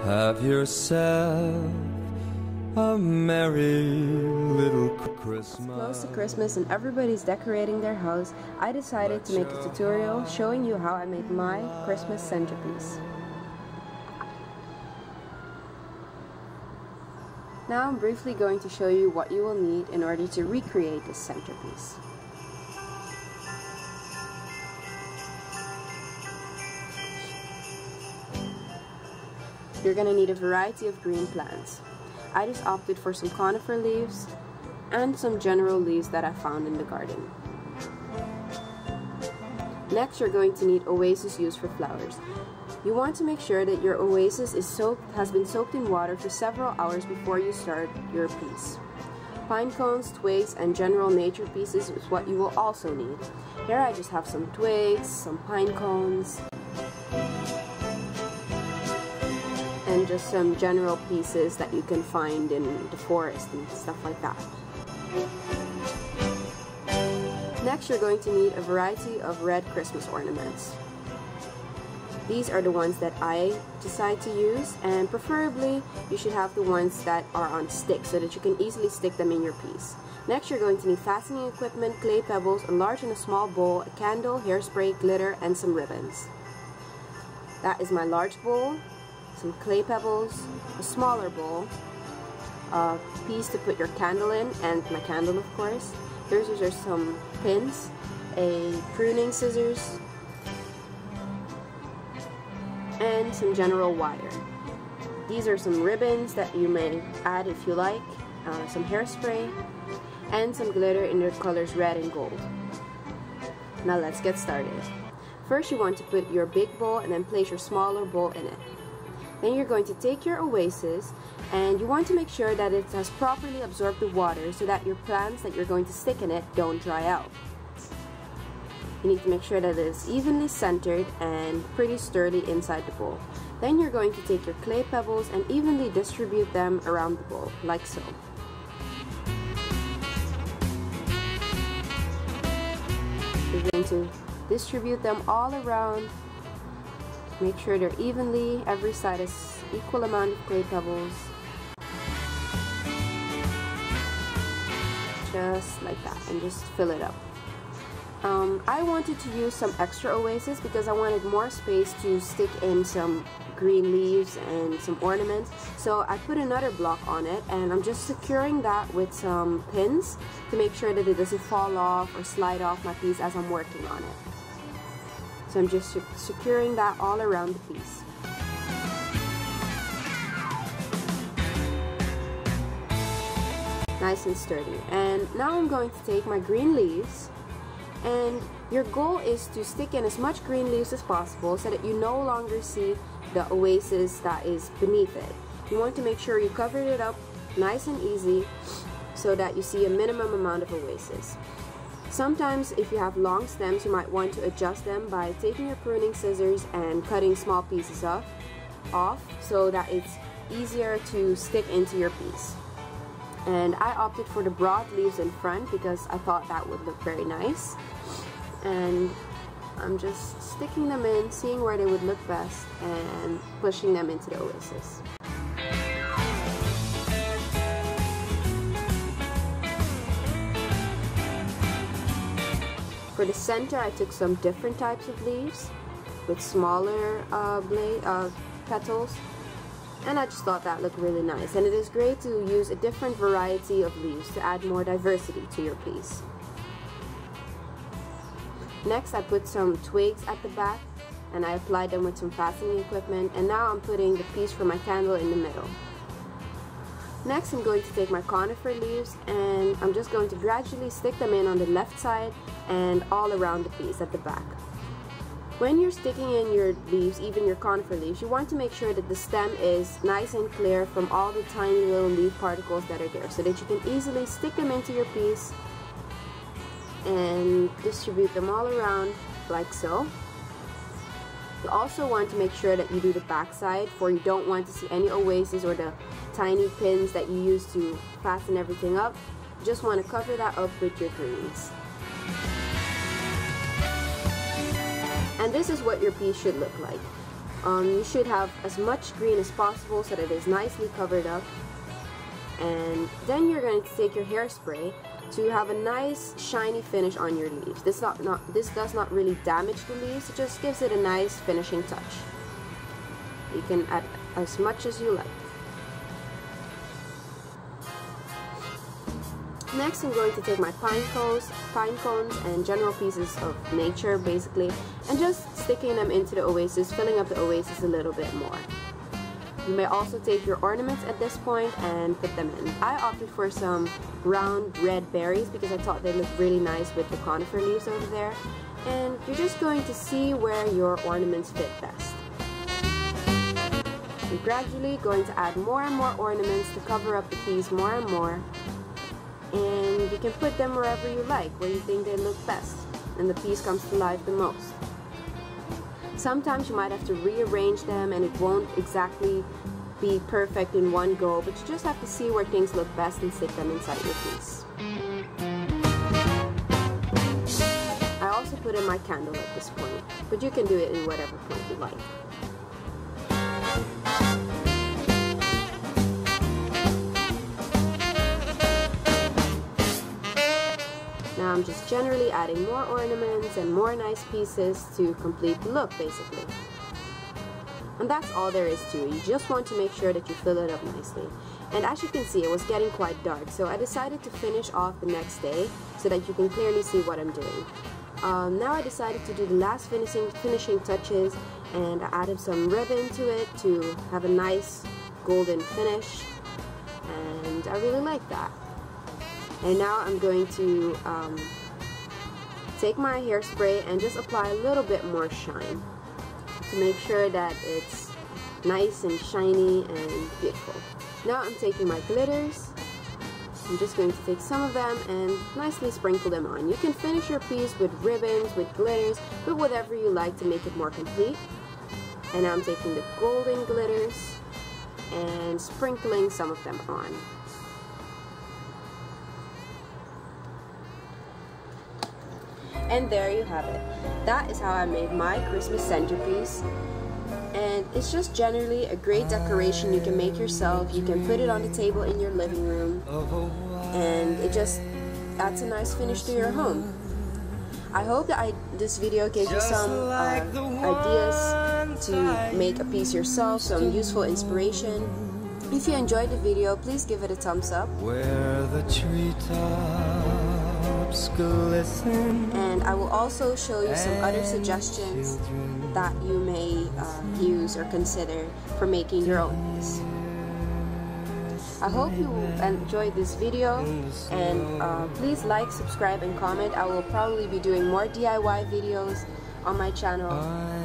Have yourself a merry little Christmas. It's close to Christmas and everybody's decorating their house. I decided to make a tutorial showing you how I made my Christmas centerpiece. Now I'm briefly going to show you what you will need in order to recreate this centerpiece. You're going to need a variety of green plants. I just opted for some conifer leaves and some general leaves that I found in the garden. Next, you're going to need oasis used for flowers. You want to make sure that your oasis has been soaked in water for several hours before you start your piece. Pine cones, twigs, and general nature pieces is what you will also need. Here I just have some twigs, some pine cones, and just some general pieces that you can find in the forest and stuff like that. Next, you're going to need a variety of red Christmas ornaments. These are the ones that I decide to use, and preferably you should have the ones that are on sticks so that you can easily stick them in your piece. Next, you're going to need fastening equipment, clay pebbles, a large and a small bowl, a candle, hairspray, glitter, and some ribbons. That is my large bowl, some clay pebbles, a smaller bowl, a piece to put your candle in, and my candle of course. These are some pins, a pruning scissors, and some general wire. These are some ribbons that you may add if you like, some hairspray, and some glitter in their colors red and gold. Now let's get started. First, you want to put your big bowl and then place your smaller bowl in it. Then you're going to take your oasis and you want to make sure that it has properly absorbed the water so that your plants that you're going to stick in it don't dry out. You need to make sure that it is evenly centered and pretty sturdy inside the bowl. Then you're going to take your clay pebbles and evenly distribute them around the bowl, like so. You're going to distribute them all around. Make sure they're evenly, every side has equal amount of clay pebbles. Just like that, and just fill it up. I wanted to use some extra oasis because I wanted more space to stick in some green leaves and some ornaments. So I put another block on it and I'm just securing that with some pins to make sure that it doesn't fall off or slide off my piece as I'm working on it. So I'm just securing that all around the piece. Nice and sturdy. And now I'm going to take my green leaves, and your goal is to stick in as much green leaves as possible so that you no longer see the oasis that is beneath it. You want to make sure you covered it up nice and easy so that you see a minimum amount of oasis. Sometimes if you have long stems, you might want to adjust them by taking your pruning scissors and cutting small pieces off so that it's easier to stick into your piece. And I opted for the broad leaves in front because I thought that would look very nice. And I'm just sticking them in, seeing where they would look best, and pushing them into the oasis. For the center, I took some different types of leaves with smaller petals, and I just thought that looked really nice. And it is great to use a different variety of leaves to add more diversity to your piece. Next, I put some twigs at the back and I applied them with some fastening equipment, and now I'm putting the piece for my candle in the middle. Next, I'm going to take my conifer leaves and I'm just going to gradually stick them in on the left side and all around the piece at the back. When you're sticking in your leaves, even your conifer leaves, you want to make sure that the stem is nice and clear from all the tiny little leaf particles that are there so that you can easily stick them into your piece and distribute them all around like so. You also want to make sure that you do the back side, for you don't want to see any oasis or the tiny pins that you use to fasten everything up. You just want to cover that up with your greens. And this is what your piece should look like. You should have as much green as possible so that it is nicely covered up. And then you're going to take your hairspray to have a nice shiny finish on your leaves. This does not really damage the leaves, it just gives it a nice finishing touch. You can add as much as you like. Next, I'm going to take my pine cones and general pieces of nature basically, and just sticking them into the oasis, filling up the oasis a little bit more. You may also take your ornaments at this point and put them in. I opted for some round red berries because I thought they looked really nice with the conifer leaves over there. And you're just going to see where your ornaments fit best. You're gradually going to add more and more ornaments to cover up the piece more and more. And you can put them wherever you like, where you think they look best and the piece comes to life the most. Sometimes you might have to rearrange them and it won't exactly be perfect in one go, but you just have to see where things look best and stick them inside your piece. I also put in my candle at this point, but you can do it in whatever point you like. Now I'm just generally adding more ornaments and more nice pieces to complete the look basically. And that's all there is to it. You just want to make sure that you fill it up nicely. And as you can see, it was getting quite dark, so I decided to finish off the next day so that you can clearly see what I'm doing. Now I decided to do the last finishing touches, and I added some ribbon to it to have a nice golden finish, and I really like that. And now I'm going to take my hairspray and just apply a little bit more shine to make sure that it's nice and shiny and beautiful. Now I'm taking my glitters. I'm just going to take some of them and nicely sprinkle them on. You can finish your piece with ribbons, with glitters, but whatever you like to make it more complete. And now I'm taking the golden glitters and sprinkling some of them on. And there you have it. That is how I made my Christmas centerpiece. And it's just generally a great decoration you can make yourself. You can put it on the table in your living room. And it just adds a nice finish to your home. I hope that this video gave you some ideas to make a piece yourself, some useful inspiration. If you enjoyed the video, please give it a thumbs up. Where the treetops glisten. And I will also show you some other suggestions that you may use or consider for making your own piece. I hope you enjoyed this video, and please like, subscribe, and comment. I will probably be doing more DIY videos on my channel,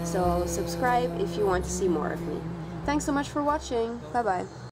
so subscribe if you want to see more of me. Thanks so much for watching. Bye bye.